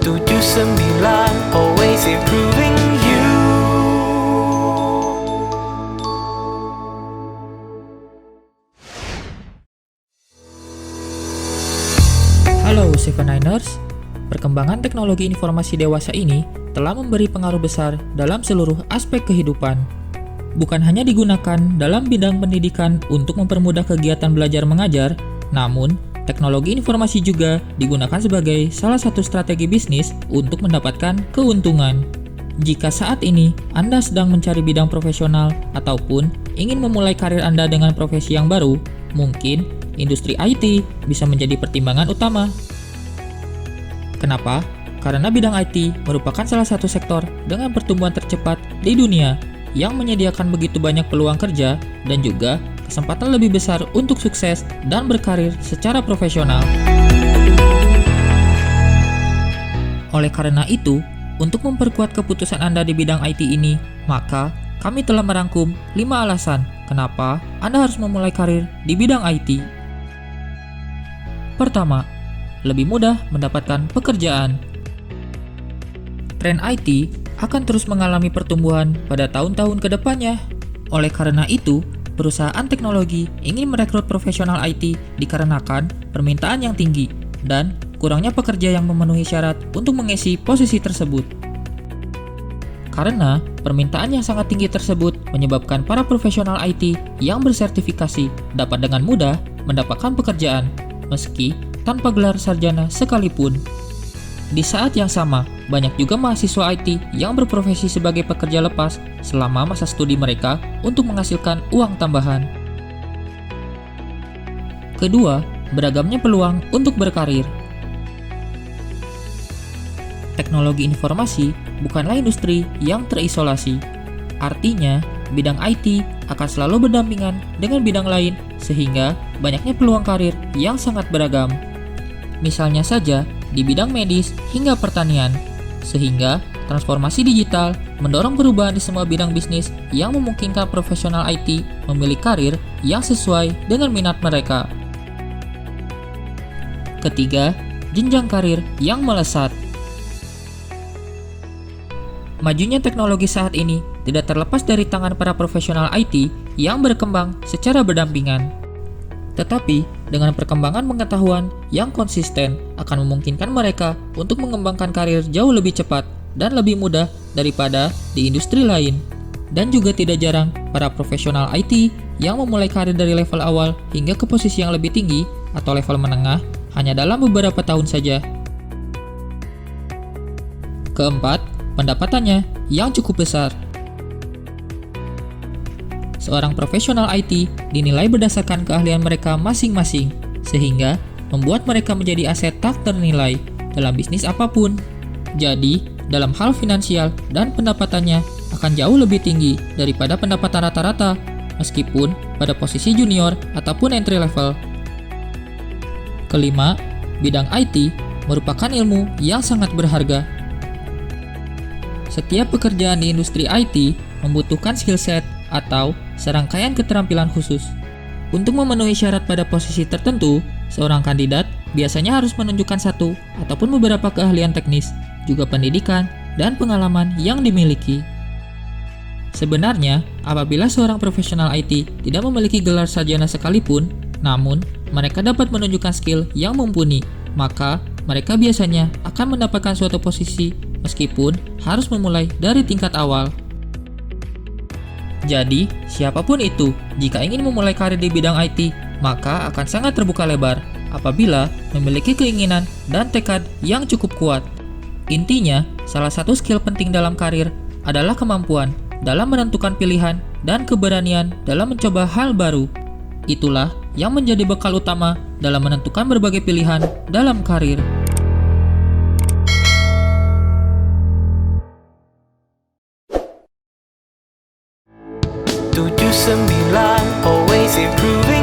79 always improving you. Halo Seven Niners, perkembangan teknologi informasi dewasa ini telah memberi pengaruh besar dalam seluruh aspek kehidupan. Bukan hanya digunakan dalam bidang pendidikan untuk mempermudah kegiatan belajar mengajar, namun teknologi informasi juga digunakan sebagai salah satu strategi bisnis untuk mendapatkan keuntungan. Jika saat ini Anda sedang mencari bidang profesional ataupun ingin memulai karir Anda dengan profesi yang baru, mungkin industri IT bisa menjadi pertimbangan utama. Kenapa? Karena bidang IT merupakan salah satu sektor dengan pertumbuhan tercepat di dunia yang menyediakan begitu banyak peluang kerja dan juga kesempatan lebih besar untuk sukses dan berkarir secara profesional. Oleh karena itu, untuk memperkuat keputusan Anda di bidang IT ini, maka kami telah merangkum 5 alasan kenapa Anda harus memulai karir di bidang IT. Pertama, lebih mudah mendapatkan pekerjaan. Tren IT akan terus mengalami pertumbuhan pada tahun-tahun ke depannya. Oleh karena itu, perusahaan teknologi ingin merekrut profesional IT dikarenakan permintaan yang tinggi dan kurangnya pekerja yang memenuhi syarat untuk mengisi posisi tersebut. Karena permintaan yang sangat tinggi tersebut menyebabkan para profesional IT yang bersertifikasi dapat dengan mudah mendapatkan pekerjaan, meski tanpa gelar sarjana sekalipun. Di saat yang sama, banyak juga mahasiswa IT yang berprofesi sebagai pekerja lepas selama masa studi mereka untuk menghasilkan uang tambahan. Kedua, beragamnya peluang untuk berkarir. Teknologi informasi bukanlah industri yang terisolasi. Artinya, bidang IT akan selalu berdampingan dengan bidang lain sehingga banyaknya peluang karir yang sangat beragam. Misalnya saja, di bidang medis hingga pertanian, sehingga transformasi digital mendorong perubahan di semua bidang bisnis yang memungkinkan profesional IT memilih karir yang sesuai dengan minat mereka. Ketiga, jenjang karir yang melesat. Majunya teknologi saat ini tidak terlepas dari tangan para profesional IT yang berkembang secara berdampingan. Tetapi, dengan perkembangan pengetahuan yang konsisten akan memungkinkan mereka untuk mengembangkan karir jauh lebih cepat dan lebih mudah daripada di industri lain. Dan juga tidak jarang para profesional IT yang memulai karir dari level awal hingga ke posisi yang lebih tinggi atau level menengah hanya dalam beberapa tahun saja. Keempat, pendapatannya yang cukup besar. Seorang profesional IT dinilai berdasarkan keahlian mereka masing-masing, sehingga membuat mereka menjadi aset tak ternilai dalam bisnis apapun. Jadi, dalam hal finansial dan pendapatannya akan jauh lebih tinggi daripada pendapatan rata-rata, meskipun pada posisi junior ataupun entry level. Kelima, bidang IT merupakan ilmu yang sangat berharga. Setiap pekerjaan di industri IT membutuhkan skill set atau serangkaian keterampilan khusus. Untuk memenuhi syarat pada posisi tertentu, seorang kandidat biasanya harus menunjukkan satu ataupun beberapa keahlian teknis, juga pendidikan dan pengalaman yang dimiliki. Sebenarnya, apabila seorang profesional IT tidak memiliki gelar sarjana sekalipun, namun mereka dapat menunjukkan skill yang mumpuni, maka mereka biasanya akan mendapatkan suatu posisi meskipun harus memulai dari tingkat awal. Jadi, siapapun itu, jika ingin memulai karir di bidang IT, maka akan sangat terbuka lebar apabila memiliki keinginan dan tekad yang cukup kuat. Intinya, salah satu skill penting dalam karir adalah kemampuan dalam menentukan pilihan dan keberanian dalam mencoba hal baru. Itulah yang menjadi bekal utama dalam menentukan berbagai pilihan dalam karir. 79 always improving